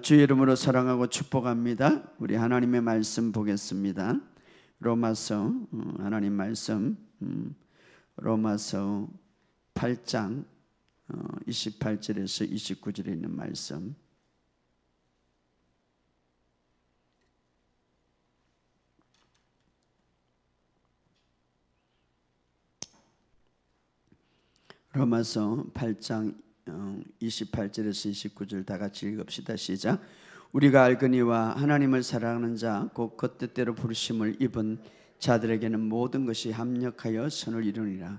주의 이름으로 사랑하고 축복합니다. 우리 하나님의 말씀 보겠습니다. 로마서 하나님 말씀 로마서 8장 28절에서 29절에 있는 말씀. 로마서 8장 28절에서 29절 다 같이 읽읍시다. 시작. 우리가 알거니와 하나님을 사랑하는 자 곧 그 뜻대로 부르심을 입은 자들에게는 모든 것이 합력하여 선을 이루니라.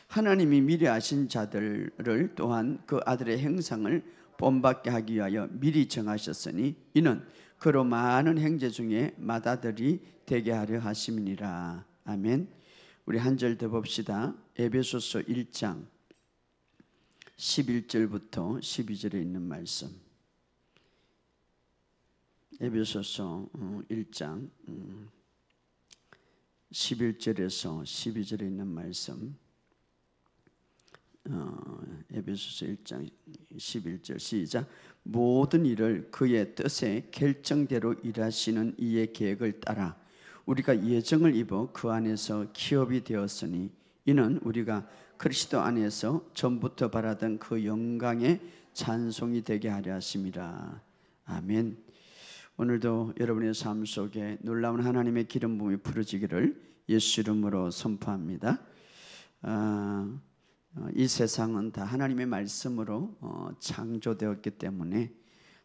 하나님이 미리 아신 자들을 또한 그 아들의 형상을 본받게 하기 위하여 미리 정하셨으니 이는 그로 많은 형제 중에 맏아들이 되게 하려 하심이니라. 아멘. 우리 한 절 더 봅시다. 에베소서 1장 11절부터 12절에 있는 말씀. 에베소서 1장 11절에서 12절에 있는 말씀. 에베소서 1장 11절 시작. 모든 일을 그의 뜻의 결정대로 일하시는 이의 계획을 따라 우리가 예정을 입어 그 안에서 기업이 되었으니 이는 우리가 그리스도 안에서 전부터 바라던 그 영광의 찬송이 되게 하려 하심이라. 아멘. 오늘도 여러분의 삶 속에 놀라운 하나님의 기름 부음이 부러지기를 예수 이름으로 선포합니다. 이 세상은 다 하나님의 말씀으로 창조되었기 때문에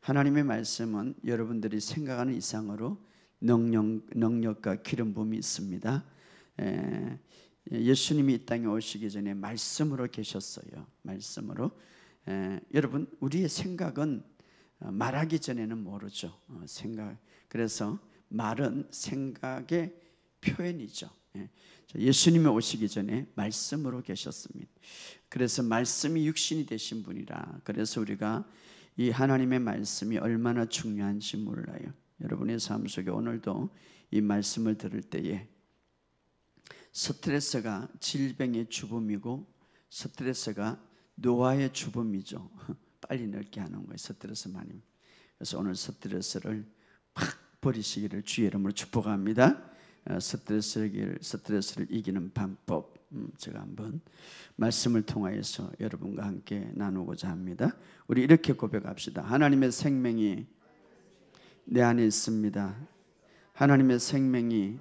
하나님의 말씀은 여러분들이 생각하는 이상으로 능력과 기름 부음이 있습니다. 예수님이 이 땅에 오시기 전에 말씀으로 계셨어요. 말씀으로. 여러분, 우리의 생각은 말하기 전에는 모르죠. 그래서 말은 생각의 표현이죠. 예수님이 오시기 전에 말씀으로 계셨습니다. 그래서 말씀이 육신이 되신 분이라. 그래서 우리가 이 하나님의 말씀이 얼마나 중요한지 몰라요. 여러분의 삶 속에 오늘도 이 말씀을 들을 때에 스트레스가 질병의 주범이고 스트레스가 노화의 주범이죠. 빨리 늙게 하는 거예요. 스트레스 많이. 그래서 오늘 스트레스를 팍 버리시기를 주의 이름으로 축복합니다. 스트레스를 이기는 방법 제가 한번 말씀을 통하여서 여러분과 함께 나누고자 합니다. 우리 이렇게 고백합시다. 하나님의 생명이 내 안에 있습니다. 하나님의 생명이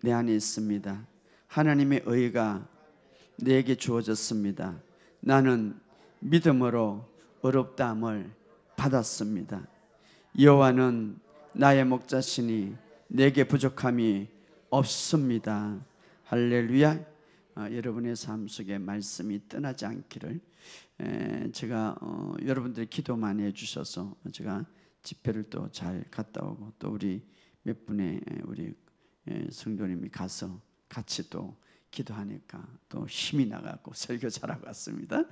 내 안에 있습니다. 하나님의 의가 내게 주어졌습니다. 나는 믿음으로 의롭다함을 받았습니다. 여호와는 나의 목자시니 내게 부족함이 없습니다. 할렐루야. 여러분의 삶 속에 말씀이 떠나지 않기를 제가 여러분들이 기도 많이 해주셔서 제가 집회를 또 잘 갔다 오고 또 우리 몇 분의 우리 성도님이 가서 같이 또 기도하니까 또 힘이 나가고 설교 잘하고 왔습니다.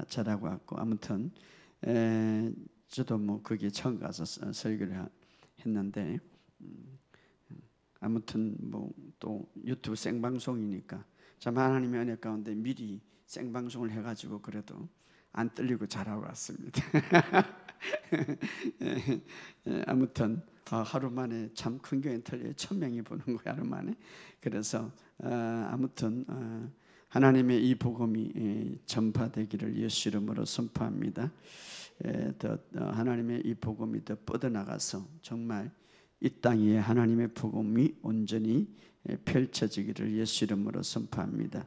잘하고 왔고 아무튼 저도 뭐 거기에 처음 가서 설교를 했는데 아무튼 뭐 또 유튜브 생방송이니까 참 하나님의 은혜 가운데 미리 생방송을 해가지고 그래도 안 떨리고 잘하고 왔습니다. 아무튼 하루 만에 참 큰 교회 틀려 1000명이 보는 거예요. 하루 만에. 그래서 아무튼 하나님의 이 복음이 전파되기를 예수 이름으로 선포합니다. 더 하나님의 이 복음이 더 뻗어나가서 정말 이 땅 위에 하나님의 복음이 온전히 펼쳐지기를 예수 이름으로 선포합니다.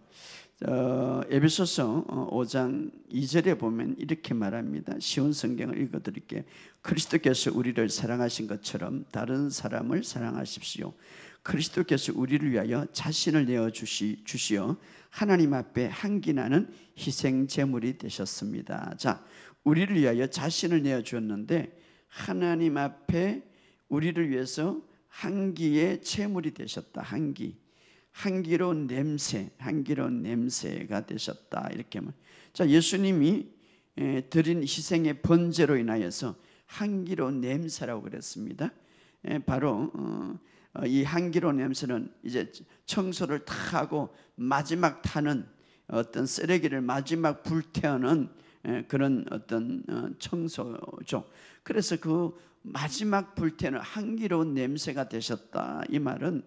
에베소서 5장 2절에 보면 이렇게 말합니다. 쉬운 성경을 읽어드릴게요. 그리스도께서 우리를 사랑하신 것처럼 다른 사람을 사랑하십시오. 그리스도께서 우리를 위하여 자신을 내어주시어 하나님 앞에 향기나는 희생제물이 되셨습니다. 자, 우리를 위하여 자신을 내어주었는데 하나님 앞에 우리를 위해서 향기의 제물이 되셨다. 향기로운 냄새가 되셨다. 이렇게 말. 자, 예수님이 드린 희생의 번제로 인하여서 향기로운 냄새라고 그랬습니다. 바로 이 향기로운 냄새는 이제 청소를 다 하고 마지막 타는 어떤 쓰레기를 마지막 불태우는 그런 어떤 청소죠. 그래서 그 마지막 불태는 향기로운 냄새가 되셨다. 이 말은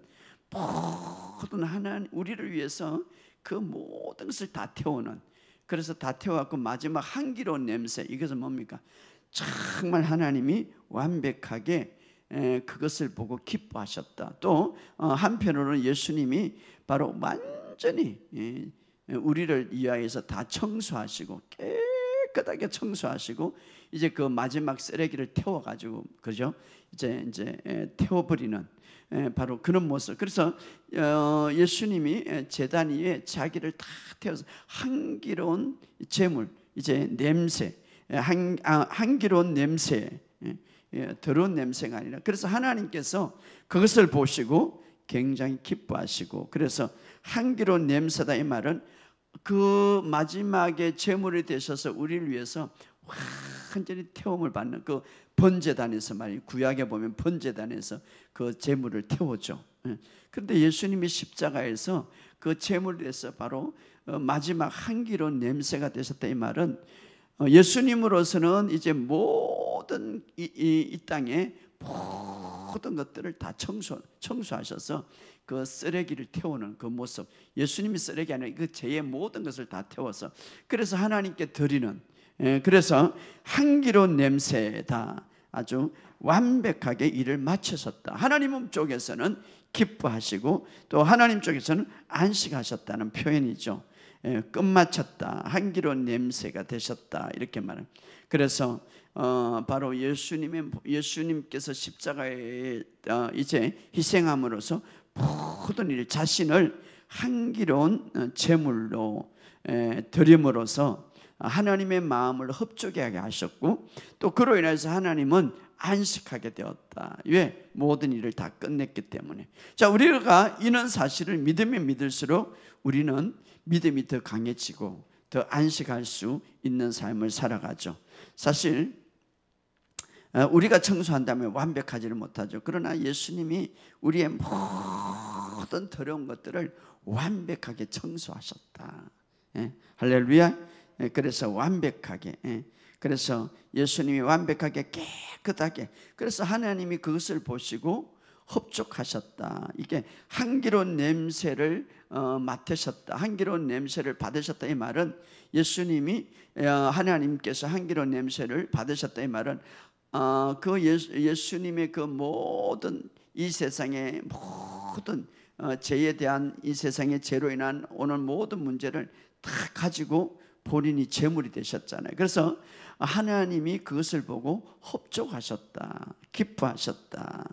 모든 하나님 우리를 위해서 그 모든 것을 다 태우는, 그래서 다 태워갖고 마지막 향기로운 냄새, 이것은 뭡니까? 정말 하나님이 완벽하게 그것을 보고 기뻐하셨다. 또 한편으로는 예수님이 바로 완전히 우리를 위하여서 다 청소하시고 깨끗하게 청소하시고 이제 그 마지막 쓰레기를 태워가지고, 그죠? 이제 태워버리는 바로 그런 모습. 그래서 예수님이 제단 위에 자기를 다 태워서 향기로운 제물, 이제 냄새, 향기로운 냄새, 더러운 냄새가 아니라, 그래서 하나님께서 그것을 보시고 굉장히 기뻐하시고, 그래서 향기로운 냄새다. 이 말은 그 마지막에 제물이 되셔서 우리를 위해서 완전히 태움을 받는 그 번제단에서 말이에요. 구약에 보면 번제단에서 그 제물을 태우죠. 그런데 예수님이 십자가에서 그 제물에 대해서 바로 마지막 향기로운 냄새가 되셨다. 이 말은 예수님으로서는 이제 모든 이 땅에 모든 것들을 다 청소하셔서 그 쓰레기를 태우는 그 모습, 예수님이 쓰레기 아니라 그 죄의 모든 것을 다 태워서, 그래서 하나님께 드리는, 그래서 향기로운 냄새다. 아주 완벽하게 일을 마치셨다. 하나님 쪽에서는 기뻐하시고 또 하나님 쪽에서는 안식하셨다는 표현이죠. 끝마쳤다, 향기로운 냄새가 되셨다, 이렇게 말합니다. 그래서 바로 예수님께서 십자가에 이제 희생함으로써 모든 일 자신을 향기로운 제물로 드림으로써 하나님의 마음을 흡족하게 하셨고, 또 그로 인해서 하나님은 안식하게 되었다. 왜? 모든 일을 다 끝냈기 때문에. 자, 우리가 이런 사실을 믿으면 믿을수록 우리는 믿음이 더 강해지고 더 안식할 수 있는 삶을 살아가죠. 사실 우리가 청소한다면 완벽하지는 못하죠. 그러나 예수님이 우리의 모든 더러운 것들을 완벽하게 청소하셨다. 할렐루야. 그래서 완벽하게, 그래서 예수님이 완벽하게 깨끗하게, 그래서 하나님이 그것을 보시고 흡족하셨다. 이게 향기로운 냄새를 맡으셨다, 향기로운 냄새를 받으셨다. 이 말은 예수님이 하나님께서 향기로운 냄새를 받으셨다. 이 말은 그 예수님의 그 모든 이 세상의 모든 죄에 대한, 이 세상의 죄로 인한 오는 모든 문제를 다 가지고 본인이 제물이 되셨잖아요. 그래서 하나님이 그것을 보고 흡족하셨다, 기뻐하셨다.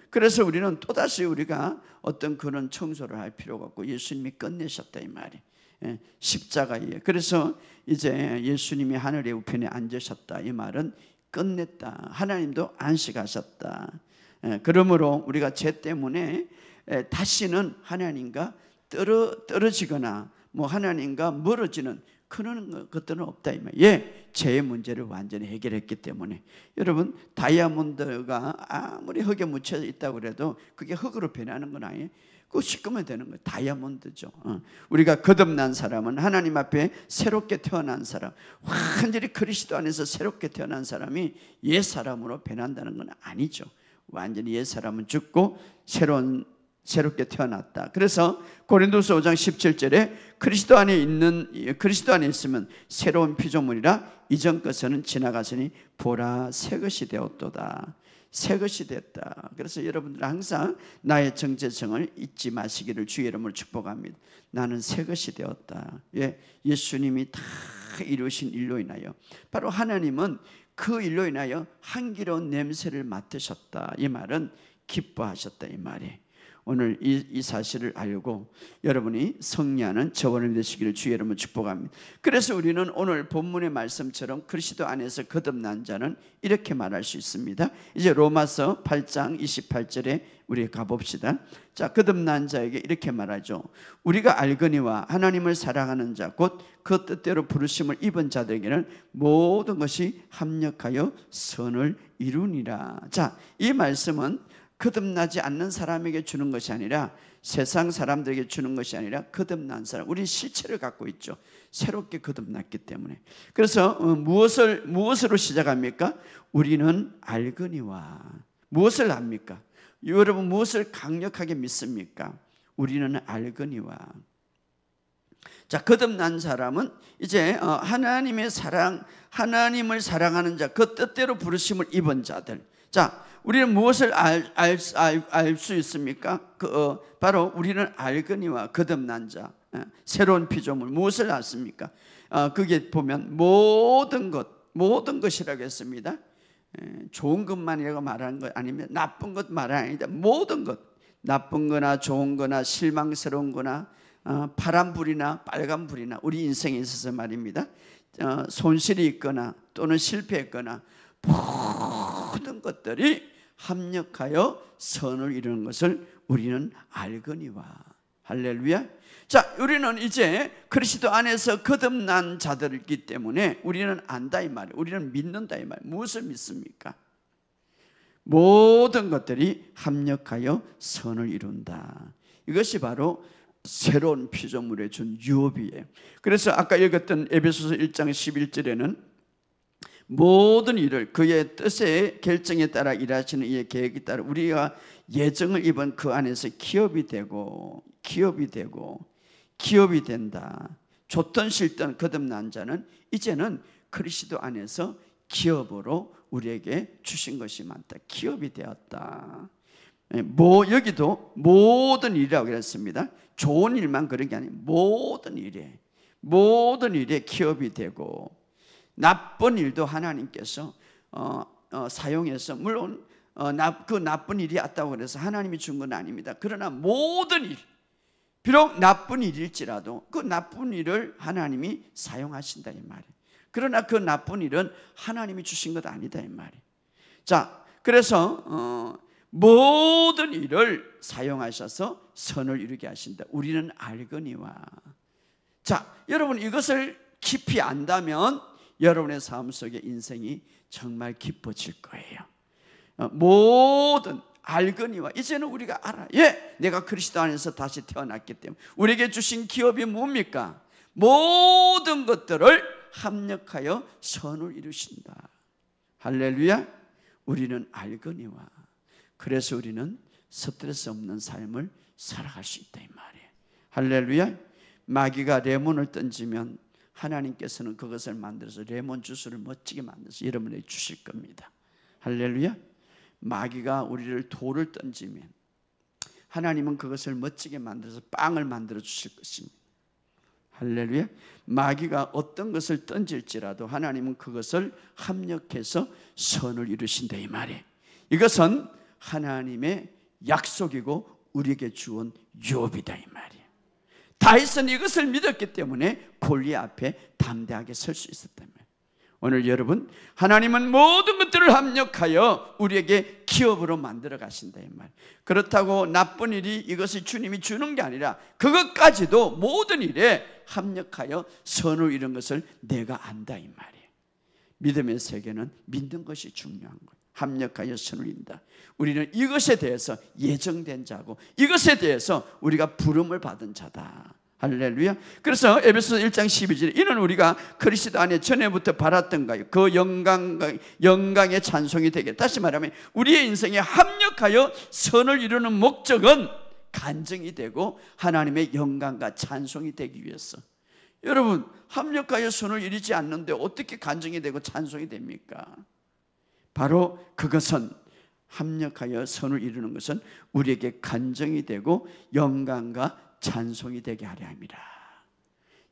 그래서 우리는 또다시 우리가 어떤 그런 청소를 할 필요가 없고 예수님이 끝내셨다, 이 말이 십자가에. 그래서 이제 예수님이 하늘의 우편에 앉으셨다, 이 말은 끝냈다, 하나님도 안식하셨다. 그러므로 우리가 죄 때문에 다시는 하나님과 떨어지거나 뭐 하나님과 멀어지는 그런 것들은 없다, 이 말이에요. 예, 죄의 문제를 완전히 해결했기 때문에. 여러분, 다이아몬드가 아무리 흙에 묻혀 있다고 그래도 그게 흙으로 변하는 건 아니에요. 그거 씻으면 되는 거예요. 다이아몬드죠. 우리가 거듭난 사람은 하나님 앞에 새롭게 태어난 사람, 완전히 그리스도 안에서 새롭게 태어난 사람이 옛 사람으로 변한다는 건 아니죠. 완전히 옛 사람은 죽고 새롭게 태어났다. 그래서 고린도서 5장 17절에 그리스도 안에 있으면 새로운 피조물이라 이전 것은 지나갔으니 보라 새 것이 되었도다. 새 것이 됐다. 그래서 여러분들 항상 나의 정체성을 잊지 마시기를 주의 이름으로 축복합니다. 나는 새 것이 되었다. 예, 예수님이 다 이루신 일로 인하여, 바로 하나님은 그 일로 인하여 향기로운 냄새를 맡으셨다. 이 말은 기뻐하셨다, 이 말이. 오늘 이 사실을 알고 여러분이 승리하는 저원이 되시기를 주의 이름으로 축복합니다. 그래서 우리는 오늘 본문의 말씀처럼 그리스도 안에서 거듭난 자는 이렇게 말할 수 있습니다. 이제 로마서 8장 28절에 우리 가봅시다. 자, 거듭난 자에게 이렇게 말하죠. 우리가 알거니와 하나님을 사랑하는 자 곧 그 뜻대로 부르심을 입은 자들에게는 모든 것이 합력하여 선을 이루니라. 자, 이 말씀은 거듭나지 않는 사람에게 주는 것이 아니라, 세상 사람들에게 주는 것이 아니라 거듭난 사람, 우리 실체를 갖고 있죠. 새롭게 거듭났기 때문에. 그래서 무엇으로 시작합니까? 우리는 알거니와. 무엇을 압니까? 여러분 무엇을 강력하게 믿습니까? 우리는 알거니와. 자, 거듭난 사람은 이제 하나님의 사랑, 하나님을 사랑하는 자, 그 뜻대로 부르심을 입은 자들. 자, 우리는 무엇을 알 수 있습니까? 바로 우리는 알거니와 거듭난 자, 새로운 피조물. 무엇을 알습니까? 그게 보면 모든 것이라고 했습니다. 좋은 것만이라고 말하는 것 아니면 나쁜 것 말하는 아니다. 모든 것, 나쁜 거나 좋은 거나 실망스러운 거나 파란불이나 빨간불이나 우리 인생에 있어서 말입니다. 손실이 있거나 또는 실패했거나 모든 것들이 합력하여 선을 이루는 것을 우리는 알거니와. 할렐루야. 자, 우리는 이제 그리스도 안에서 거듭난 자들이기 때문에 우리는 안다 이 말이에요. 우리는 믿는다 이 말이에요. 무엇을 믿습니까? 모든 것들이 합력하여 선을 이룬다. 이것이 바로 새로운 피조물에 준 유업이에요. 그래서 아까 읽었던 에베소서 1장 11절에는 모든 일을 그의 뜻의 결정에 따라 일하시는 이의 계획에 따라 우리가 예정을 입은 그 안에서 기업이 된다. 좋든 싫든 거듭난 자는 이제는 그리스도 안에서 기업으로 우리에게 주신 것이 많다. 기업이 되었다. 여기도 모든 일이라고 그랬습니다. 좋은 일만 그런 게 아니에요. 모든 일에 기업이 되고, 나쁜 일도 하나님께서 사용해서, 물론 그 나쁜 일이 왔다고 그래서 하나님이 준 건 아닙니다. 그러나 모든 일, 비록 나쁜 일일지라도 그 나쁜 일을 하나님이 사용하신다 이 말이에요. 그러나 그 나쁜 일은 하나님이 주신 것 아니다 이 말이에요. 자, 그래서 모든 일을 사용하셔서 선을 이루게 하신다. 우리는 알거니와. 자, 여러분 이것을 깊이 안다면 여러분의 삶 속에 인생이 정말 기뻐질 거예요. 모든 알거니와. 이제는 우리가 알아. 내가 그리스도 안에서 다시 태어났기 때문에 우리에게 주신 기업이 뭡니까? 모든 것들을 합력하여 선을 이루신다. 할렐루야. 우리는 알거니와. 그래서 우리는 스트레스 없는 삶을 살아갈 수 있다 이 말이에요. 할렐루야. 마귀가 레몬을 던지면 하나님께서는 그것을 만들어서 레몬 주스를 멋지게 만들어서 여러분에게 주실 겁니다. 할렐루야. 마귀가 우리를 돌을 던지면 하나님은 그것을 멋지게 만들어서 빵을 만들어 주실 것입니다. 할렐루야. 마귀가 어떤 것을 던질지라도 하나님은 그것을 합력해서 선을 이루신다 이 말이에요. 이것은 하나님의 약속이고 우리에게 주은 유업이다 이 말이에요. 다윗은 이것을 믿었기 때문에 골리앗 앞에 담대하게 설 수 있었단 말이에요. 오늘 여러분, 하나님은 모든 것들을 합력하여 우리에게 기업으로 만들어 가신다 이 말. 그렇다고 나쁜 일이 이것이 주님이 주는 게 아니라 그것까지도 모든 일에 합력하여 선을 이룬 것을 내가 안다 이 말이에요. 믿음의 세계는 믿는 것이 중요한 거예요. 합력하여 선을 이룬다. 우리는 이것에 대해서 예정된 자고 이것에 대해서 우리가 부름을 받은 자다. 할렐루야. 그래서 에베소서 1장 12절에 이는 우리가 그리스도 안에 전에부터 바랐던 그 영광의 찬송이 되게. 다시 말하면 우리의 인생에 합력하여 선을 이루는 목적은 간증이 되고 하나님의 영광과 찬송이 되기 위해서. 여러분, 합력하여 선을 이루지 않는데 어떻게 간증이 되고 찬송이 됩니까? 바로 그것은, 합력하여 선을 이루는 것은 우리에게 간증이 되고 영광과 찬송이 되게 하려 합니다.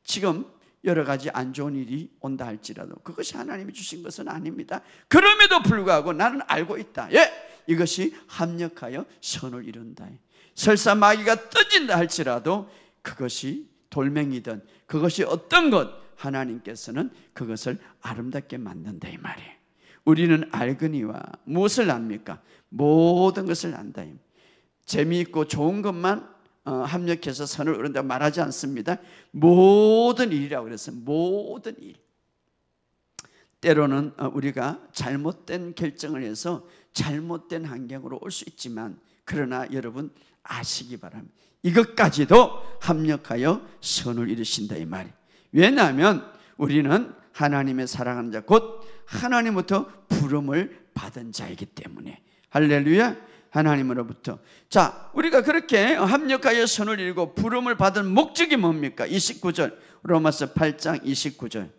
지금 여러 가지 안 좋은 일이 온다 할지라도 그것이 하나님이 주신 것은 아닙니다. 그럼에도 불구하고 나는 알고 있다. 이것이 합력하여 선을 이룬다. 설사 마귀가 떠진다 할지라도 그것이 돌멩이든 그것이 어떤 것, 하나님께서는 그것을 아름답게 만든다 이 말이에요. 우리는 알거니와. 무엇을 압니까? 모든 것을 안다. 재미있고 좋은 것만 합력해서 선을 이룬다고 말하지 않습니다. 모든 일이라고 그랬어요. 모든 일. 때로는 우리가 잘못된 결정을 해서 잘못된 환경으로 올 수 있지만, 그러나 여러분 아시기 바랍니다. 이것까지도 합력하여 선을 이루신다 이 말이. 왜냐하면 우리는 하나님의 사랑하는 자, 곧 하나님부터 부름을 받은 자이기 때문에. 할렐루야. 하나님으로부터. 자, 우리가 그렇게 합력하여 선을 이루고 부름을 받은 목적이 뭡니까? 29절, 로마서 8장 29절.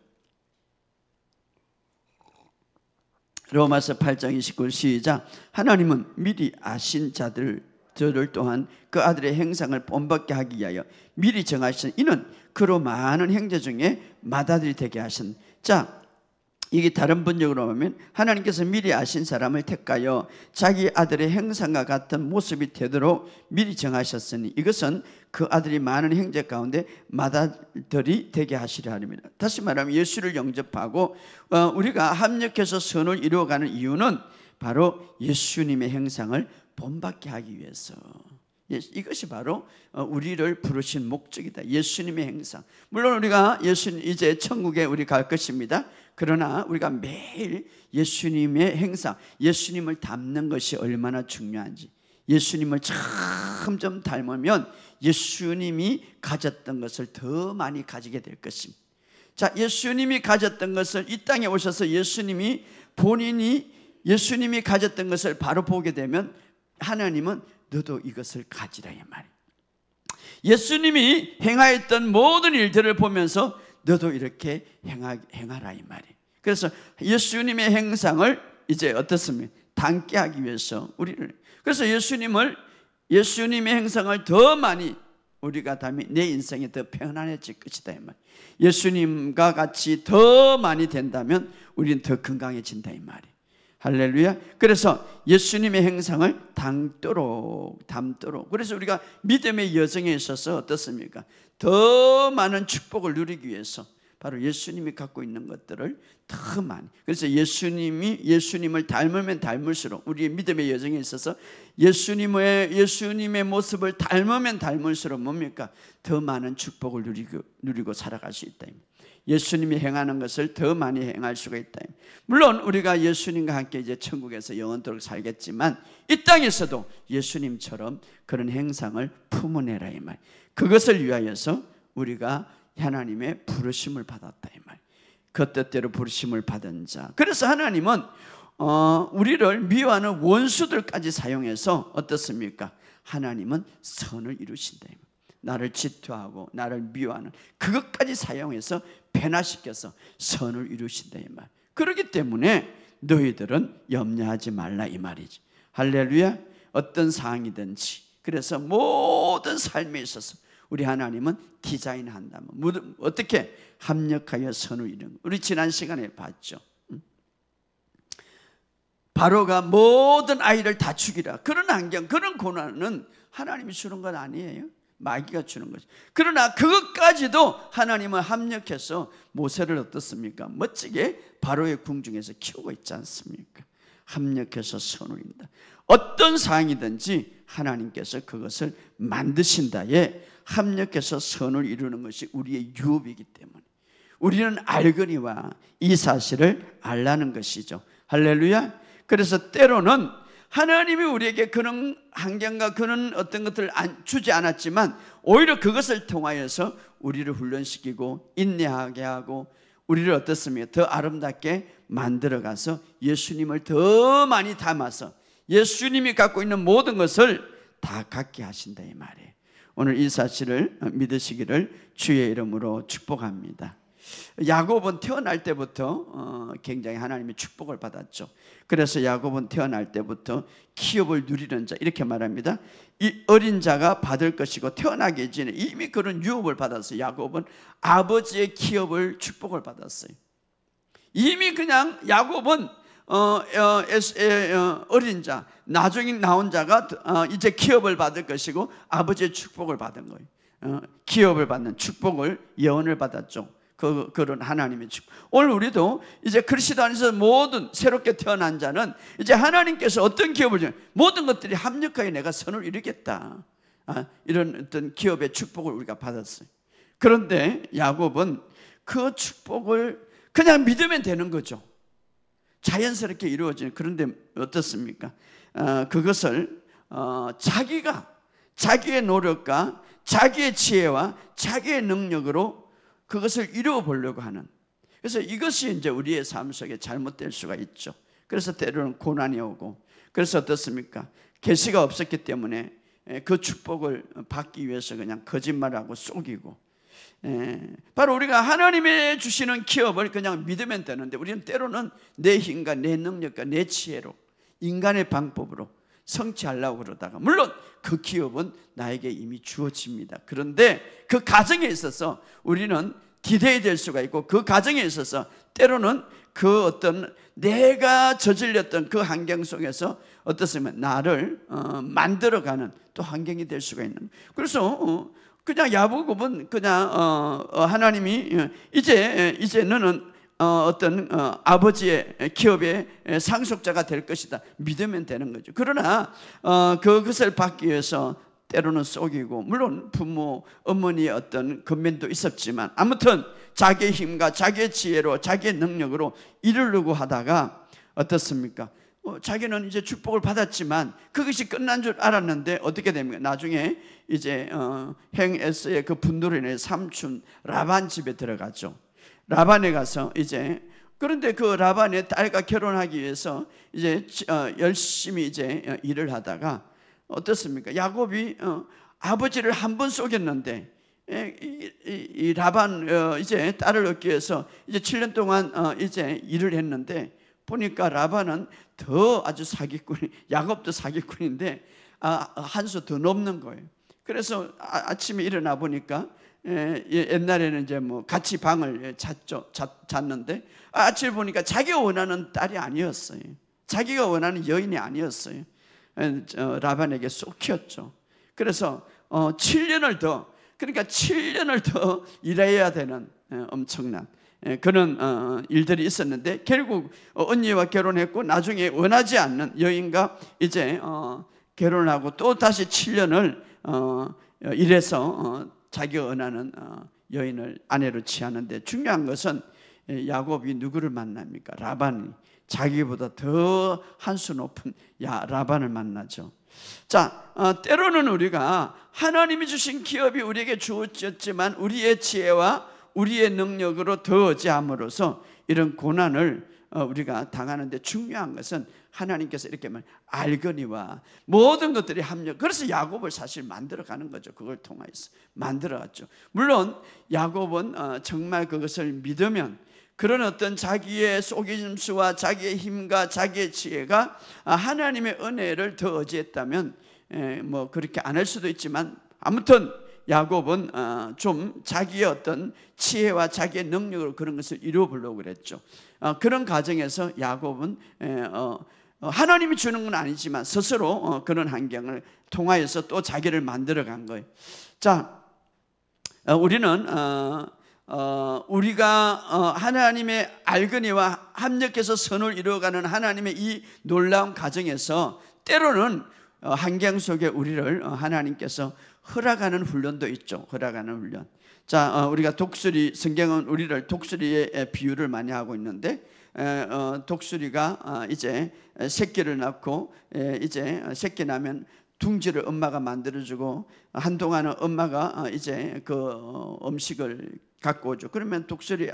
로마서 8장 29절 시작. 하나님은 미리 아신 자들을 또한 그 아들의 행상을 본받게 하기 위하여 미리 정하신, 이는 그로 많은 형제 중에 맏아들이 되게 하신. 자, 이게 다른 번역으로 보면 하나님께서 미리 아신 사람을 택하여 자기 아들의 형상과 같은 모습이 되도록 미리 정하셨으니 이것은 그 아들이 많은 형제 가운데 맏아들이 되게 하시려 함이라. 다시 말하면 예수를 영접하고 우리가 합력해서 선을 이루어가는 이유는 바로 예수님의 형상을 본받게 하기 위해서. 이것이 바로 우리를 부르신 목적이다. 예수님의 형상. 물론 우리가 이제 천국에 우리 갈 것입니다. 그러나 우리가 매일 예수님의 형상, 예수님을 닮는 것이 얼마나 중요한지, 예수님을 점점 닮으면 예수님이 가졌던 것을 더 많이 가지게 될 것입니다. 자, 예수님이 가졌던 것을 이 땅에 오셔서 예수님이 본인이 예수님이 가졌던 것을 바로 보게 되면 하나님은 너도 이것을 가지라 이 말이에요. 예수님이 행하였던 모든 일들을 보면서 너도 이렇게 행하라 이 말이에요. 그래서 예수님의 행상을 이제 어떻습니까? 닮게 하기 위해서 우리를, 그래서 예수님의 행상을 더 많이 우리가 닮으면 내 인생이 더 편안해질 것이다 이 말이에요. 예수님과 같이 더 많이 된다면 우리는 더 건강해진다 이 말이에요. 할렐루야. 그래서 예수님의 행상을 닮도록. 그래서 우리가 믿음의 여정에 있어서 어떻습니까? 더 많은 축복을 누리기 위해서 바로 예수님이 갖고 있는 것들을 더 많이, 그래서 예수님을 닮으면 닮을수록 우리의 믿음의 여정에 있어서 예수님의 모습을 닮으면 닮을수록 뭡니까? 더 많은 축복을 누리고 살아갈 수 있다. 예수님이 행하는 것을 더 많이 행할 수가 있다. 물론 우리가 예수님과 함께 이제 천국에서 영원토록 살겠지만 이 땅에서도 예수님처럼 그런 행상을 품어내라 이 말. 그것을 위하여서 우리가 하나님의 부르심을 받았다 이 말. 그 뜻대로 부르심을 받은 자. 그래서 하나님은 우리를 미워하는 원수들까지 사용해서 어떻습니까? 하나님은 선을 이루신다 이 말. 나를 질투하고 나를 미워하는 그것까지 사용해서 변화시켜서 선을 이루신다 이 말. 그렇기 때문에 너희들은 염려하지 말라 이 말이지. 할렐루야. 어떤 상황이든지, 그래서 모든 삶에 있어서 우리 하나님은 디자인한다면 어떻게 합력하여 선을 이루는, 우리 지난 시간에 봤죠. 바로가 모든 아이를 다 죽이라. 그런 환경, 그런 고난은 하나님이 주는 건 아니에요. 마귀가 주는 거죠. 그러나 그것까지도 하나님은 합력해서 모세를 어떻습니까? 멋지게 바로의 궁중에서 키우고 있지 않습니까? 합력해서 선을 이룬다. 어떤 상황이든지 하나님께서 그것을 만드신다에 합력해서 선을 이루는 것이 우리의 유업이기 때문에 우리는 알거니와 이 사실을 알라는 것이죠. 할렐루야. 그래서 때로는 하나님이 우리에게 그런 환경과 그런 어떤 것들을 주지 않았지만 오히려 그것을 통하여서 우리를 훈련시키고 인내하게 하고 우리를 어떻습니까? 더 아름답게 만들어가서 예수님을 더 많이 담아서 예수님이 갖고 있는 모든 것을 다 갖게 하신다 이 말이에요. 오늘 이 사실을 믿으시기를 주의 이름으로 축복합니다. 야곱은 태어날 때부터 굉장히 하나님의 축복을 받았죠. 그래서 야곱은 태어날 때부터 기업을 누리는 자 이렇게 말합니다. 이 어린 자가 받을 것이고 태어나기 전에 이미 그런 유업을 받았어요. 야곱은 아버지의 기업을 축복을 받았어요. 이미 그냥 야곱은 어린 자, 나중에 나온 자가 이제 기업을 받을 것이고 아버지의 축복을 받은 거예요. 기업을 받는 축복을 예언을 받았죠. 그런 하나님의 축복. 오늘 우리도 이제 그리스도 안에서 모든 새롭게 태어난 자는 이제 하나님께서 어떤 기업을 주는 모든 것들이 합력하여 내가 선을 이루겠다. 이런 어떤 기업의 축복을 우리가 받았어요. 그런데 야곱은 그 축복을 그냥 믿으면 되는 거죠. 자연스럽게 이루어지는. 그런데 어떻습니까? 그것을 자기의 노력과 자기의 지혜와 자기의 능력으로 그것을 이루어 보려고 하는. 그래서 이것이 이제 우리의 삶 속에 잘못될 수가 있죠. 그래서 때로는 고난이 오고, 그래서 어떻습니까? 계시가 없었기 때문에 그 축복을 받기 위해서 그냥 거짓말하고 속이고, 바로 우리가 하나님의 주시는 기업을 그냥 믿으면 되는데, 우리는 때로는 내 힘과 내 능력과 내 지혜로, 인간의 방법으로 성취하려고 그러다가, 물론 그 기업은 나에게 이미 주어집니다. 그런데 그 과정에 있어서 우리는 디데이 될 수가 있고, 그 과정에 있어서 때로는 그 어떤 내가 저질렸던 그 환경 속에서 어떻습니까? 나를 만들어가는 또 환경이 될 수가 있는. 그래서 그냥 야고보는 그냥 하나님이 이제 너는 어떤 아버지의 기업의 상속자가 될 것이다 믿으면 되는 거죠. 그러나 그것을 받기 위해서 때로는 속이고, 물론 부모, 어머니의 어떤 권면도 있었지만, 아무튼 자기의 힘과 자기의 지혜로 자기의 능력으로 이루려고 하다가 어떻습니까? 자기는 이제 축복을 받았지만 그것이 끝난 줄 알았는데 어떻게 됩니까? 나중에 이제 행 에서의 그 분노로 인해 삼촌 라반 집에 들어가죠. 라반에 가서 이제, 그런데 그 라반의 딸과 결혼하기 위해서 이제 열심히 이제 일을 하다가 어떻습니까? 야곱이 아버지를 한 번 속였는데 이 라반 이제 딸을 얻기 위해서 이제 7년 동안 이제 일을 했는데, 보니까 라반은 더 아주 사기꾼이, 야곱도 사기꾼인데 한 수 더 넘는 거예요. 그래서 아침에 일어나 보니까 옛날에는 이제 뭐 같이 방을 잤는데 아침에 보니까 자기가 원하는 딸이 아니었어요. 자기가 원하는 여인이 아니었어요. 라반에게 쏙혔죠. 그래서 7년을 더, 그러니까 7년을 더 일해야 되는 엄청난 그런 일들이 있었는데, 결국 언니와 결혼했고 나중에 원하지 않는 여인과 이제 결혼을 하고 또 다시 7년을 일해서 자기가 원하는 여인을 아내로 취하는데, 중요한 것은 야곱이 누구를 만납니까? 라반이, 자기보다 더 한 수 높은 라반을 만나죠. 자, 때로는 우리가 하나님이 주신 기업이 우리에게 주어졌지만 우리의 지혜와 우리의 능력으로 더 어지함으로써 이런 고난을 우리가 당하는데, 중요한 것은 하나님께서 이렇게 알거니와 모든 것들이 합력. 그래서 야곱을 사실 만들어가는 거죠. 그걸 통해서 만들어갔죠. 물론 야곱은 정말 그것을 믿으면, 그런 어떤 자기의 속임수와 자기의 힘과 자기의 지혜가 하나님의 은혜를 더 의지했다면 뭐 그렇게 안 할 수도 있지만, 아무튼 야곱은 좀 자기의 어떤 지혜와 자기의 능력으로 그런 것을 이루어 보려고 그랬죠. 그런 과정에서 야곱은 하나님이 주는 건 아니지만 스스로 그런 환경을 통하여서 또 자기를 만들어 간 거예요. 자, 우리는 우리가 하나님의 알거니와 합력해서 선을 이루어가는 하나님의 이 놀라운 과정에서 때로는 환경 속에 우리를 하나님께서 허락하는 훈련도 있죠. 허락하는 훈련. 자, 우리가 독수리, 성경은 우리를 독수리의 비유를 많이 하고 있는데, 독수리가 이제 새끼를 낳고 이제 새끼 나면 둥지를 엄마가 만들어주고, 한동안은 엄마가 이제 그 음식을 갖고 오죠. 그러면 독수리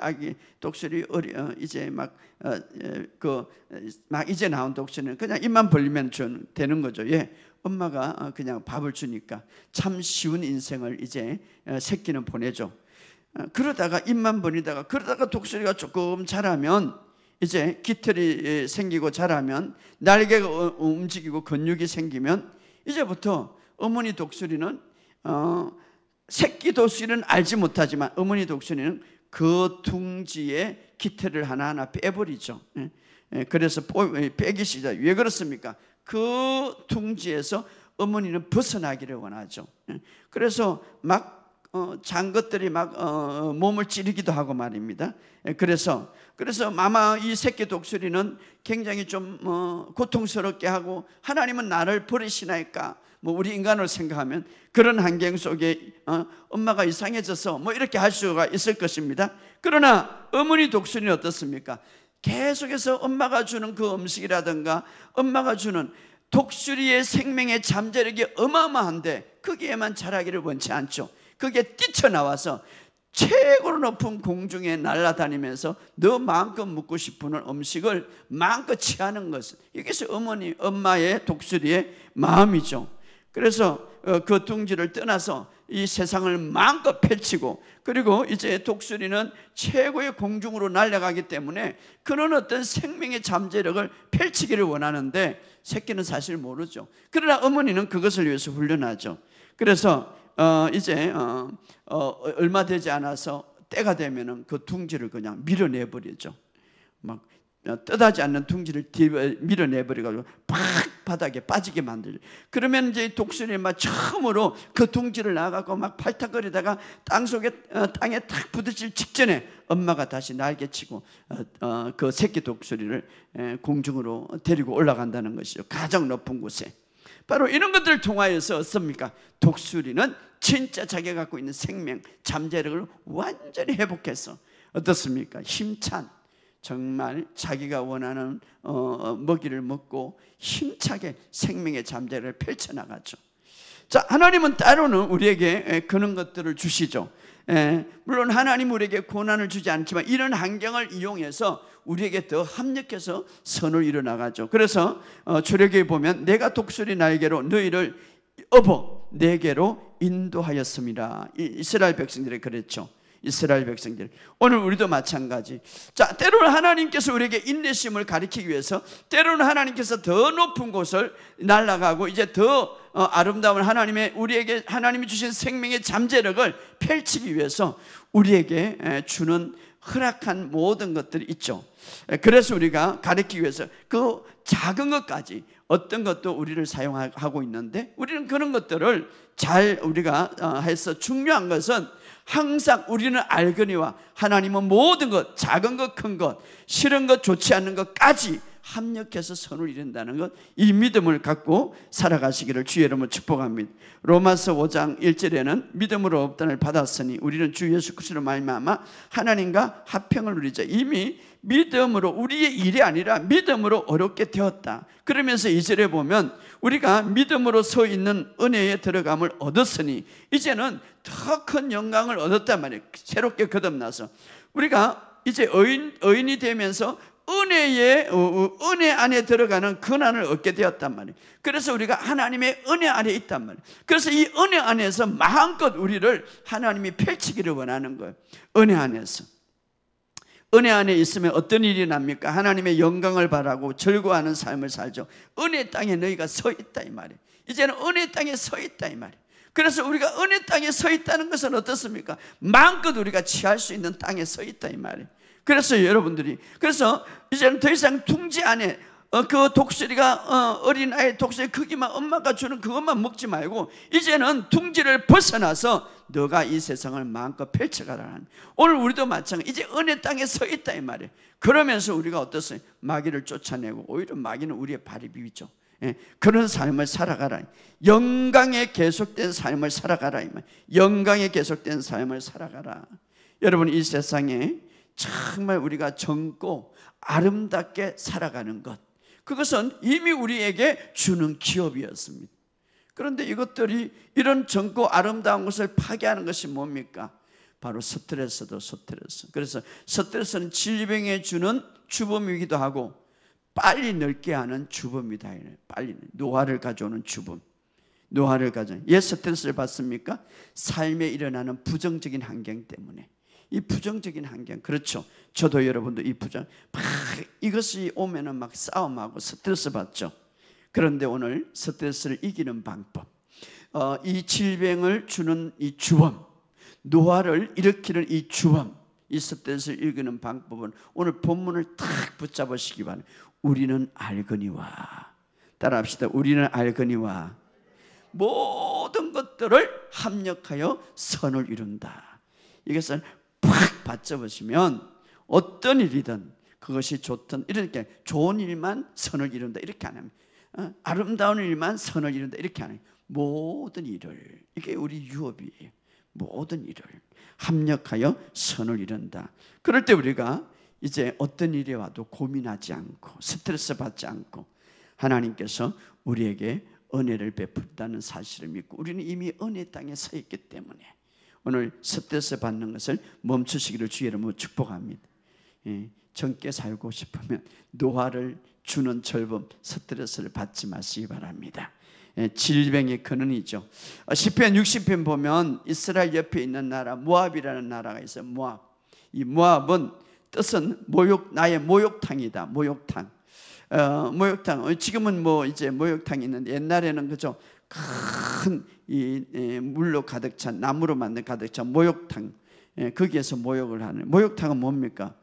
이제 막 이제 나온 독수리는 그냥 입만 벌리면 되는 거죠. 예, 엄마가 그냥 밥을 주니까 참 쉬운 인생을 이제 새끼는 보내죠. 그러다가 입만 벌리다가, 그러다가 독수리가 조금 자라면, 이제 깃털이 생기고 자라면, 날개가 움직이고 근육이 생기면, 이제부터 어머니 독수리는 새끼 독수리는 알지 못하지만 어머니 독수리는 그 둥지에 깃털을 하나하나 빼버리죠. 그래서 빼기 시작. 왜 그렇습니까? 그 둥지에서 어머니는 벗어나기를 원하죠. 그래서 막 잔 것들이 막 몸을 찌르기도 하고 말입니다. 그래서 아마 이 새끼 독수리는 굉장히 좀 고통스럽게 하고, 하나님은 나를 버리시나이까, 뭐 우리 인간을 생각하면 그런 환경 속에 엄마가 이상해져서 뭐 이렇게 할 수가 있을 것입니다. 그러나 어머니 독수리는 어떻습니까? 계속해서 엄마가 주는 그 음식이라든가 엄마가 주는 독수리의 생명의 잠재력이 어마어마한데 거기에만 자라기를 원치 않죠. 그게 뛰쳐나와서 최고로 높은 공중에 날아다니면서 너 마음껏 먹고 싶은 음식을 마음껏 취하는 것은 이것이 엄마의 독수리의 마음이죠. 그래서 그 둥지를 떠나서 이 세상을 마음껏 펼치고, 그리고 이제 독수리는 최고의 공중으로 날아가기 때문에 그런 어떤 생명의 잠재력을 펼치기를 원하는데 새끼는 사실 모르죠. 그러나 어머니는 그것을 위해서 훈련하죠. 그래서 이제 얼마 되지 않아서 때가 되면은 그 둥지를 그냥 밀어내버리죠. 막 떠다지 않는 둥지를 밀어내버려가지고 팍 바닥에 빠지게 만들죠. 그러면 이제 독수리 막 처음으로 그 둥지를 나가고 막 팔딱거리다가 땅에 탁 부딪힐 직전에 엄마가 다시 날개치고 그 새끼 독수리를 공중으로 데리고 올라간다는 것이죠. 가장 높은 곳에. 바로 이런 것들을 통하여서 어떻습니까? 독수리는 진짜 자기가 갖고 있는 생명, 잠재력을 완전히 회복해서 어떻습니까? 힘찬, 정말 자기가 원하는 먹이를 먹고 힘차게 생명의 잠재력을 펼쳐나가죠. 자, 하나님은 때로는 우리에게 그런 것들을 주시죠. 물론 하나님 우리에게 고난을 주지 않지만 이런 환경을 이용해서 우리에게 더 합력해서 선을 이뤄나가죠. 그래서 출애굽에 보면 내가 독수리 날개로 너희를 업어 내게로 인도하였습니다. 이스라엘 백성들이 그랬죠. 이스라엘 백성들. 오늘 우리도 마찬가지. 자, 때로는 하나님께서 우리에게 인내심을 가르치기 위해서, 때로는 하나님께서 더 높은 곳을 날아가고 이제 더 아름다운 우리에게 하나님이 주신 생명의 잠재력을 펼치기 위해서 우리에게 주는 허락한 모든 것들이 있죠. 그래서 우리가 가르치기 위해서 그 작은 것까지 어떤 것도 우리를 사용하고 있는데, 우리는 그런 것들을 잘 우리가 해서, 중요한 것은 항상 우리는 알거니와 하나님은 모든 것, 작은 것, 큰 것, 싫은 것, 좋지 않는 것까지 합력해서 선을 이룬다는 것, 이 믿음을 갖고 살아가시기를 주의 이름으로 축복합니다. 로마서 5장 1절에는 믿음으로 업단을 받았으니 우리는 주 예수 그리스도로 말미암아 하나님과 화평을 누리자. 이미 믿음으로, 우리의 일이 아니라 믿음으로 어렵게 되었다. 그러면서 2절에 보면 우리가 믿음으로 서 있는 은혜에 들어감을 얻었으니 이제는 더 큰 영광을 얻었단 말이에요. 새롭게 거듭나서 우리가 이제 의인이 되면서 은혜 안에 들어가는 권한을 얻게 되었단 말이에요. 그래서 우리가 하나님의 은혜 안에 있단 말이에요. 그래서 이 은혜 안에서 마음껏 우리를 하나님이 펼치기를 원하는 거예요. 은혜 안에서. 은혜 안에 있으면 어떤 일이 납니까? 하나님의 영광을 바라고 즐거워하는 삶을 살죠. 은혜 땅에 너희가 서 있다 이 말이에요. 이제는 은혜 땅에 서 있다 이 말이에요. 그래서 우리가 은혜 땅에 서 있다는 것은 어떻습니까? 마음껏 우리가 취할 수 있는 땅에 서 있다 이 말이에요. 그래서 여러분들이, 그래서 이제는 더 이상 둥지 안에 그 독수리가 어린아이 독수리 크기만 엄마가 주는 그것만 먹지 말고 이제는 둥지를 벗어나서 너가 이 세상을 마음껏 펼쳐가라. 오늘 우리도 마찬가지. 이제 은혜 땅에 서 있다 이 말이에요. 그러면서 우리가 어떻어요? 마귀를 쫓아내고, 오히려 마귀는 우리의 발이 비비죠. 그런 삶을 살아가라. 영광에 계속된 삶을 살아가라 이 말. 영광에 계속된 삶을 살아가라. 여러분, 이 세상에 정말 우리가 젊고 아름답게 살아가는 것, 그것은 이미 우리에게 주는 기업이었습니다. 그런데 이것들이, 이런 젊고 아름다운 것을 파괴하는 것이 뭡니까? 바로 스트레스도 스트레스. 그래서 스트레스는 질병에 주는 주범이기도 하고 빨리 늙게 하는 주범이다. 빨리 노화를 가져오는 주범. 노화를 가져. 예, 스트레스를 받습니까? 삶에 일어나는 부정적인 환경 때문에. 이 부정적인 환경, 그렇죠. 저도 여러분도 이 이것이 오면은 막 싸움하고 스트레스 받죠. 그런데 오늘 스트레스를 이기는 방법, 이 질병을 주는 이 주범, 노화를 일으키는 이 주범, 이 스트레스를 이기는 방법은 오늘 본문을 탁 붙잡으시기 바랍니다. 우리는 알거니와, 따라합시다. 우리는 알거니와 모든 것들을 합력하여 선을 이룬다. 이것을 팍 받잡으시면 어떤 일이든 그것이 좋든, 이렇게 좋은 일만 선을 이룬다 이렇게 안 합니다. 아름다운 일만 선을 이룬다 이렇게 안 합니다. 모든 일을, 이게 우리 유업이에요. 모든 일을 합력하여 선을 이룬다. 그럴 때 우리가 이제 어떤 일이 와도 고민하지 않고 스트레스 받지 않고 하나님께서 우리에게 은혜를 베푼다는 사실을 믿고 우리는 이미 은혜 땅에 서 있기 때문에 오늘 스트레스 받는 것을 멈추시기를 주의 이름으로 축복합니다. 젊게 살고 싶으면 노화를 주는 젊음, 스트레스를 받지 마시기 바랍니다. 질병의 근원이죠. 시편 60편 보면 이스라엘 옆에 있는 나라 모압이라는 나라가 있어요. 모압. 이 모압은 뜻은 나의 목욕탕이다. 목욕탕. 목욕탕. 지금은 뭐 이제 목욕탕이 있는데 옛날에는 그죠. 큰 이 물로 가득 찬 나무로 만든 가득 찬 목욕탕. 거기에서 목욕을 하는. 목욕탕은 뭡니까?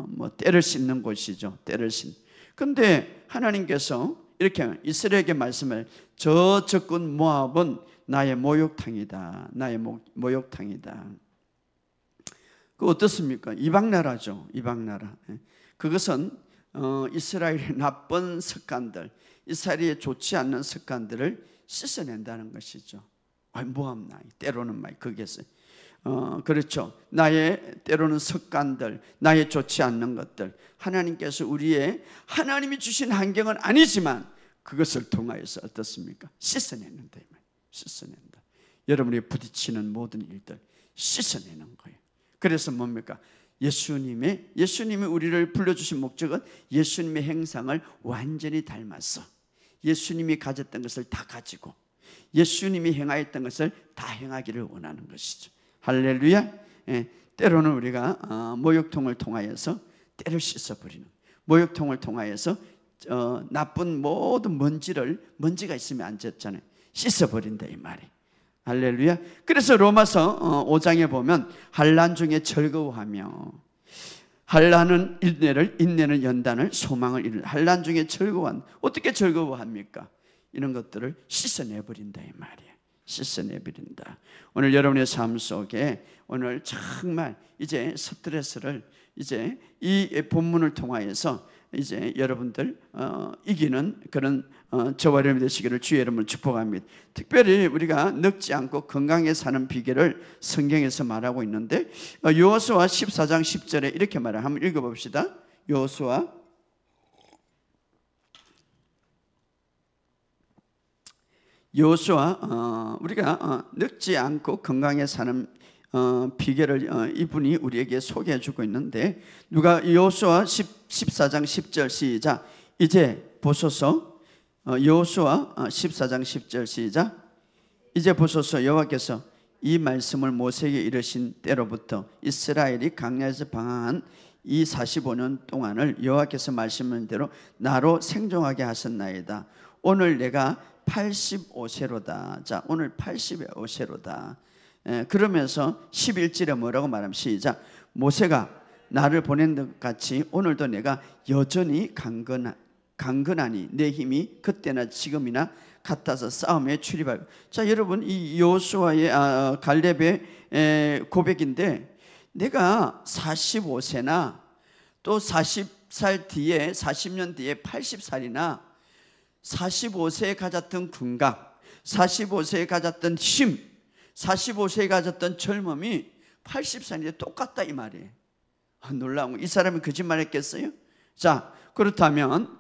뭐 때를 씻는 곳이죠. 때를 씻는. 근데 하나님께서 이렇게 이스라엘에게 말씀을 저 적군 모압은 나의 목욕탕이다. 나의 목욕탕이다. 그 어떻습니까? 이방 나라죠. 이방 나라. 그것은 이스라엘의 나쁜 습관들, 이스라엘의 좋지 않는 습관들을 씻어낸다는 것이죠. 모압 나이 때로는 막 거기에서 그렇죠. 나의 때로는 습관들, 나의 좋지 않는 것들, 하나님께서 우리의 하나님이 주신 환경은 아니지만 그것을 통하여서 어떻습니까? 씻어내는다. 씻어낸다. 여러분이 부딪히는 모든 일들 씻어내는 거예요. 그래서 뭡니까? 예수님이 우리를 불러주신 목적은 예수님의 행상을 완전히 닮았어. 예수님이 가졌던 것을 다 가지고 예수님이 행하였던 것을 다 행하기를 원하는 것이죠. 할렐루야. 때로는 우리가 목욕통을 통하여서 때를 씻어버리는, 목욕통을 통하여서 나쁜 모든 먼지가 있으면 안 졌잖아요. 씻어버린다 이 말이. 할렐루야. 그래서 로마서 5장에 보면 환난 중에 즐거워하며, 환난은 인내는 연단을, 소망을 이루는, 환난 중에 즐거워한. 어떻게 즐거워합니까? 이런 것들을 씻어내버린다 이 말이에요. 씻어내버린다. 오늘 여러분의 삶 속에 오늘 정말 이제 스트레스를 이제 이 본문을 통하여서 이제 여러분들 이기는 그런 저와 여러분이 되시기를 주의 이름으로 축복합니다. 특별히 우리가 늙지 않고 건강하게 사는 비결을 성경에서 말하고 있는데 여호수아 14장 10절에 이렇게 말해요. 한번 읽어봅시다. 여호수아 우리가 늙지 않고 건강하게 사는 비결을 이분이 우리에게 소개해 주고 있는데, 여호수아 14장 10절 시작. 이제 보소서. 여호수아 14장 10절 시작. 이제 보소서, 여호와께서 이 말씀을 모세에게 이르신 때로부터 이스라엘이 광야에서 방황한 이 45년 동안을 여호와께서 말씀하신 대로 나로 생존하게 하셨나이다. 오늘 내가 85세로다. 자, 오늘 85세로다. 그러면서 11절에 뭐라고 말하면 시작. 모세가 나를 보낸 것 같이 오늘도 내가 여전히 강건하니 내 힘이 그때나 지금이나 같아서 싸움에 출입하고. 자, 여러분, 이 여호수아의 갈렙의 고백인데, 내가 45세나 또 40살 뒤에 40년 뒤에 80살이나 45세에 가졌던 건강, 45세에 가졌던 힘, 45세에 가졌던 젊음이 80살인데 똑같다 이 말이에요. 놀라운 거. 이 사람이 거짓말했겠어요? 자, 그렇다면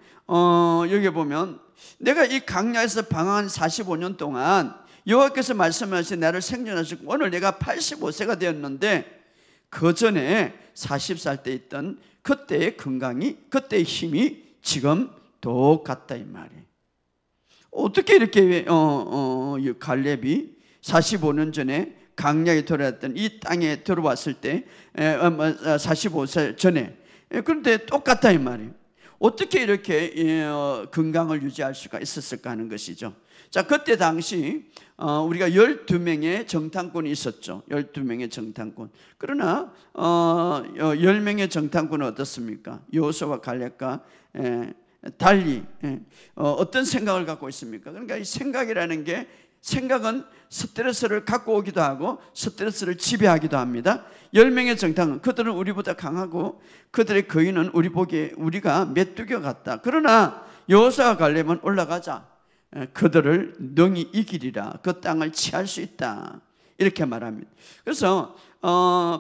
여기 보면 내가 이 광야에서 방황한 45년 동안 여호와께서 말씀하신 나를 생존하시고 오늘 내가 85세가 되었는데 그 전에 40살 때 있던 그때의 건강이, 그때의 힘이 지금 똑같다 이 말이에요. 어떻게 이렇게 갈렙이 45년 전에 광야에 들어왔던 이 땅에 들어왔을 때 45세 전에, 그런데 똑같다 이 말이에요. 어떻게 이렇게 건강을 유지할 수가 있었을까 하는 것이죠. 자, 그때 당시 우리가 12명의 정탐꾼이 있었죠. 12명의 정탐꾼. 그러나 10명의 정탐꾼은 어떻습니까? 여호수아와 갈렙과 달리 어떤 생각을 갖고 있습니까? 그러니까 이 생각이라는 게, 생각은 스트레스를 갖고 오기도 하고 스트레스를 지배하기도 합니다. 10명의 정탐꾼, 그들은 우리보다 강하고 그들의 거인은 우리가 메뚜기와 같다. 그러나 여호수아와 갈렙은 올라가자, 그들을 능히 이기리라, 그 땅을 취할 수 있다, 이렇게 말합니다. 그래서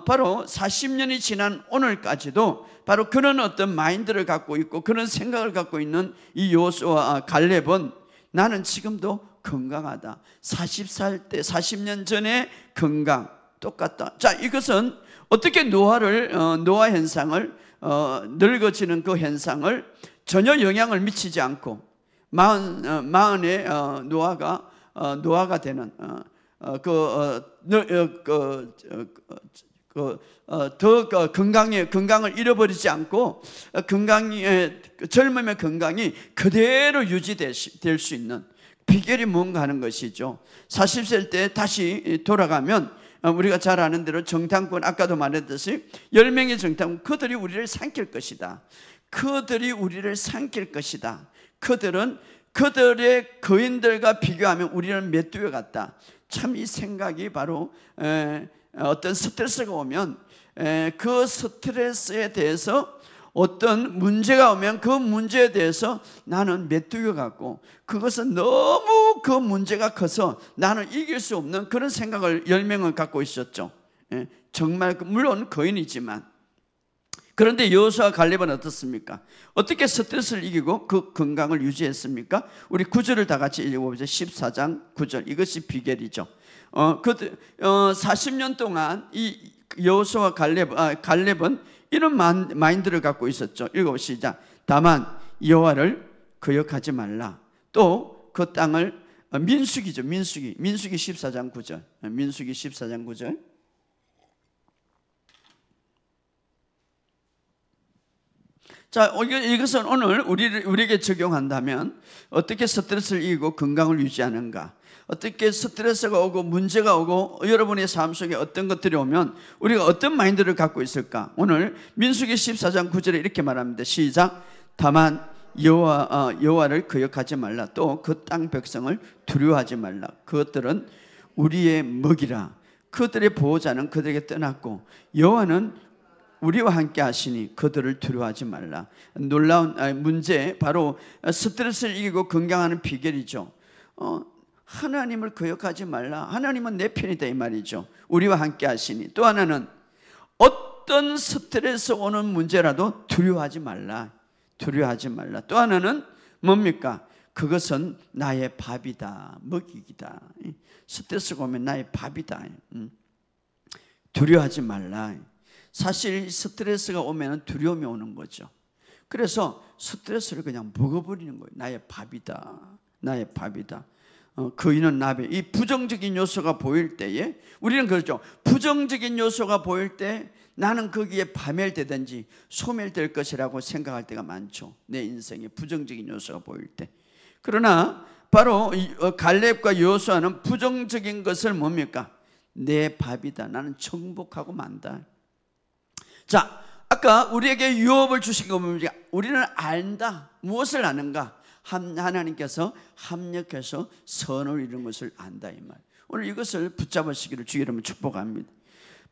바로 40년이 지난 오늘까지도 바로 그런 어떤 마인드를 갖고 있고 그런 생각을 갖고 있는 이 여호수아와 갈렙은 나는 지금도 건강하다. 40살 때 40년 전에 건강 똑같다. 자, 이것은 어떻게 노화 현상을 늙어지는 그 현상을 전혀 영향을 미치지 않고 마흔의 노화가 되는 더 건강을 잃어버리지 않고 젊음의 건강이 그대로 유지될 수 있는 비결이 뭔가 하는 것이죠. 40살 때 다시 돌아가면 우리가 잘 아는 대로 정탐꾼, 아까도 말했듯이 10명의 정탐꾼, 그들이 우리를 삼킬 것이다. 그들이 우리를 삼킬 것이다. 그들은 그들의 거인들과 비교하면 우리는 메뚜기 같다. 참 이 생각이 바로 어떤 스트레스가 오면 그 스트레스에 대해서 어떤 문제가 오면 그 문제에 대해서 나는 메뚜기 같고 그것은 너무 그 문제가 커서 나는 이길 수 없는 그런 생각을 10명은 갖고 있었죠. 정말 물론 거인이지만. 그런데 여호수아 갈렙은 어떻습니까? 어떻게 스트레스를 이기고 그 건강을 유지했습니까? 우리 9절을 다 같이 읽어보죠. 14장 9절. 이것이 비결이죠. 40년 동안 이 여호수아 갈렙은 이런 마인드를 갖고 있었죠. 읽어보시자. 다만 여호와를 거역하지 말라. 또 그 땅을 민수기죠. 민수기 14장 9절. 민수기 14장 9절. 자, 이것은 오늘 우리에게 적용한다면 어떻게 스트레스를 이기고 건강을 유지하는가, 어떻게 스트레스가 오고 문제가 오고 여러분의 삶 속에 어떤 것들이 오면 우리가 어떤 마인드를 갖고 있을까? 오늘 민수기 14장 9절에 이렇게 말합니다. 시작. 다만 여호와를 거역하지 말라. 또 그 땅 백성을 두려워하지 말라. 그것들은 우리의 먹이라. 그들의 보호자는 그들에게 떠났고 여호와는 우리와 함께 하시니 그들을 두려워하지 말라. 놀라운 문제, 바로 스트레스를 이기고 건강하는 비결이죠. 하나님을 거역하지 말라. 하나님은 내 편이다 이 말이죠. 우리와 함께 하시니. 또 하나는 어떤 스트레스 오는 문제라도 두려워하지 말라. 두려워하지 말라. 또 하나는 뭡니까? 그것은 나의 밥이다. 먹이기다. 스트레스가 오면 나의 밥이다. 두려워하지 말라. 사실 스트레스가 오면 두려움이 오는 거죠. 그래서 스트레스를 그냥 먹어버리는 거예요. 나의 밥이다. 나의 밥이다. 거인은 나비. 이 부정적인 요소가 보일 때에 우리는 그렇죠. 부정적인 요소가 보일 때 나는 거기에 파멸되든지 소멸될 것이라고 생각할 때가 많죠. 내 인생에 부정적인 요소가 보일 때. 그러나 바로 갈렙과 여호수아는 부정적인 것을 뭡니까? 내 밥이다. 나는 정복하고 만다. 자, 아까 우리에게 유업을 주신 거 보면 우리는 안다. 무엇을 아는가? 하나님께서 합력해서 선을 이룬 것을 안다 이 말. 오늘 이것을 붙잡으시기를 주의 이름으로 축복합니다.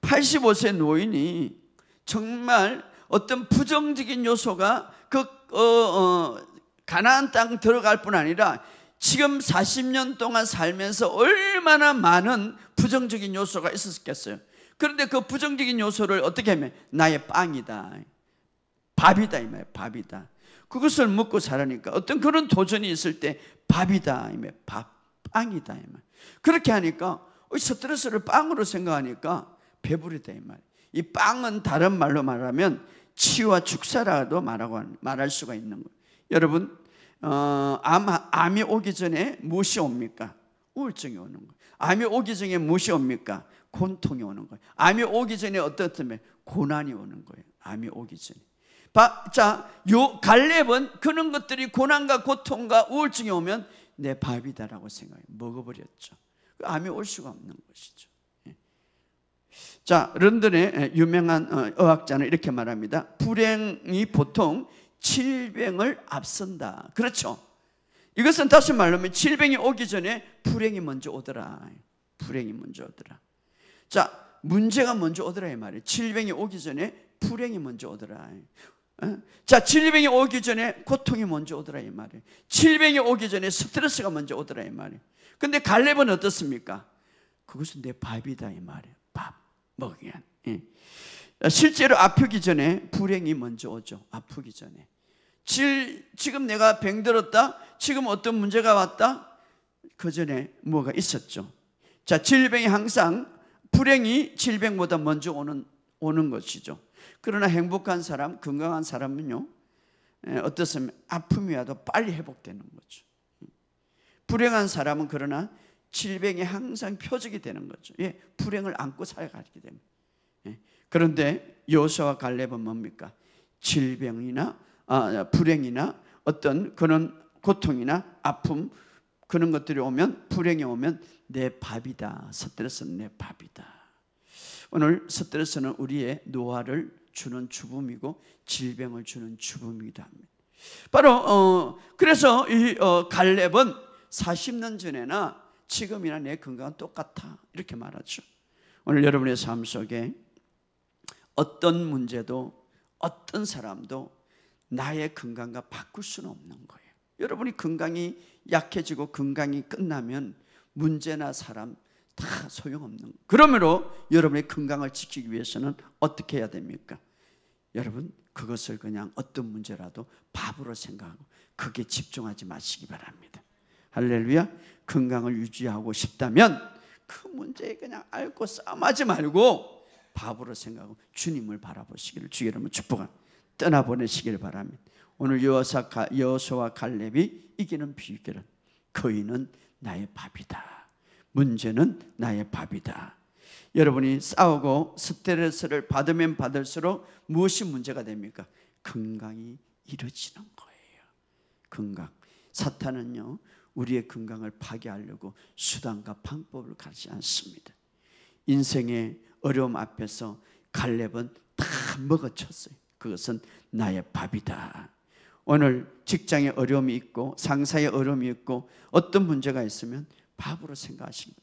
85세 노인이 정말 어떤 부정적인 요소가 가나안 땅 들어갈 뿐 아니라 지금 40년 동안 살면서 얼마나 많은 부정적인 요소가 있었겠어요. 그런데 그 부정적인 요소를 어떻게 하면 나의 빵이다, 밥이다 이 말, 밥이다. 그것을 먹고 살으니까 어떤 그런 도전이 있을 때 밥이다 이 말, 빵이다 이 말. 그렇게 하니까 스트레스를 빵으로 생각하니까 배부르다 이 말. 이 빵은 다른 말로 말하면 치유와 축사라도 말할 수가 있는 거예요. 여러분, 암이 오기 전에 무엇이 옵니까? 우울증이 오는 거예요. 암이 오기 전에 무엇이 옵니까? 고통이 오는 거예요. 암이 오기 전에 어떻다면 고난이 오는 거예요. 암이 오기 전에. 자, 갈렙은 그런 것들이 고난과 고통과 우울증이 오면 내 밥이다라고 생각해요. 먹어버렸죠. 암이 올 수가 없는 것이죠. 자, 런던의 유명한 의학자는 이렇게 말합니다. 불행이 보통 질병을 앞선다. 그렇죠. 이것은 다시 말하면 질병이 오기 전에 불행이 먼저 오더라. 불행이 먼저 오더라. 자, 문제가 먼저 오더라 이 말이에요. 질병이 오기 전에 불행이 먼저 오더라. 자, 질병이 오기 전에 고통이 먼저 오더라 이 말이에요. 질병이 오기 전에 스트레스가 먼저 오더라 이 말이에요. 근데 갈렙은 어떻습니까? 그것은 내 밥이다 이 말이에요. 밥. 먹기 위한. 실제로 아프기 전에 불행이 먼저 오죠. 아프기 전에. 지금 내가 병들었다, 지금 어떤 문제가 왔다, 그 전에 뭐가 있었죠. 자, 질병이 항상, 불행이 질병보다 먼저 오는 것이죠. 그러나 행복한 사람, 건강한 사람은요, 어떻습니까? 아픔이 와도 빨리 회복되는 거죠. 불행한 사람은 그러나 질병이 항상 표적이 되는 거죠. 불행을 안고 살아가게 됩니다. 그런데 여호수아와 갈렙은 뭡니까? 질병이나 불행이나 어떤 그런 고통이나 아픔, 그런 것들이 오면, 불행이 오면 내 밥이다. 스트레스는 내 밥이다. 오늘 스트레스는 우리의 노화를 주는 주범이고 질병을 주는 주범이기도 합니다. 바로 그래서 이 갈렙은 40년 전에나 지금이나 내 건강은 똑같아, 이렇게 말하죠. 오늘 여러분의 삶 속에 어떤 문제도 어떤 사람도 나의 건강과 바꿀 수는 없는 거예요. 여러분이 건강이 약해지고 건강이 끝나면 문제나 사람 다 소용없는 거예요. 그러므로 여러분의 건강을 지키기 위해서는 어떻게 해야 됩니까? 여러분, 그것을 그냥 어떤 문제라도 밥으로 생각하고 그게 집중하지 마시기 바랍니다. 할렐루야. 건강을 유지하고 싶다면 그 문제에 그냥 앓고 싸움하지 말고 밥으로 생각하고 주님을 바라보시기를 주의 이름으로 축복합니다. 떠나보내시길 바랍니다. 오늘 여호수아와 갈렙이 이기는 비결은 거인은 나의 밥이다. 문제는 나의 밥이다. 여러분이 싸우고 스트레스를 받으면 받을수록 무엇이 문제가 됩니까? 건강이 이루어지는 거예요. 건강. 사탄은요, 우리의 건강을 파괴하려고 수단과 방법을 가지지 않습니다. 인생의 어려움 앞에서 갈렙은 다 먹어쳤어요. 그것은 나의 밥이다. 오늘 직장에 어려움이 있고 상사의 어려움이 있고 어떤 문제가 있으면 밥으로 생각하십니다.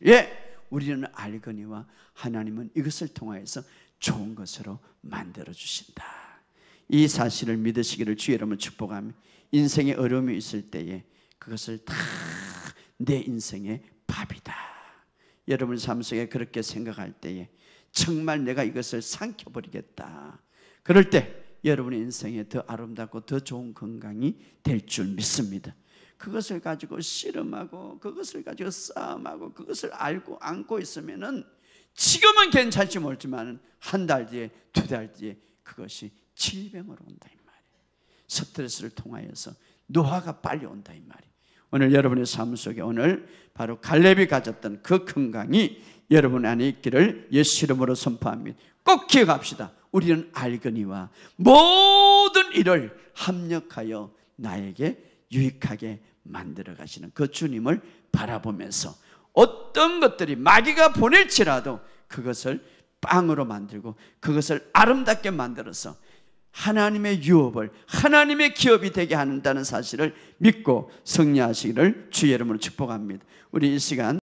우리는 알거니와 하나님은 이것을 통하여서 좋은 것으로 만들어 주신다. 이 사실을 믿으시기를 주의 이름으로 축복하며, 인생에 어려움이 있을 때에 그것을 다 내 인생의 밥이다. 여러분 삶 속에 그렇게 생각할 때에 정말 내가 이것을 삼켜버리겠다. 그럴 때 여러분의 인생에 더 아름답고 더 좋은 건강이 될 줄 믿습니다. 그것을 가지고 씨름하고 그것을 가지고 싸움하고 그것을 알고 안고 있으면은 지금은 괜찮지 모르지만 한 달 뒤에, 두 달 뒤에 그것이 질병으로 온다 이 말이에요. 스트레스를 통하여서 노화가 빨리 온다 이 말이에요. 오늘 여러분의 삶 속에 오늘 바로 갈렙이 가졌던 그 건강이 여러분 안에 있기를 예수 이름으로 선포합니다. 꼭 기억합시다. 우리는 알거니와 모든 일을 합력하여 나에게 유익하게 만들어 가시는 그 주님을 바라보면서 어떤 것들이 마귀가 보낼지라도 그것을 빵으로 만들고 그것을 아름답게 만들어서 하나님의 유업을, 하나님의 기업이 되게 한다는 사실을 믿고 승리하시기를 주의 이름으로 축복합니다. 우리 이 시간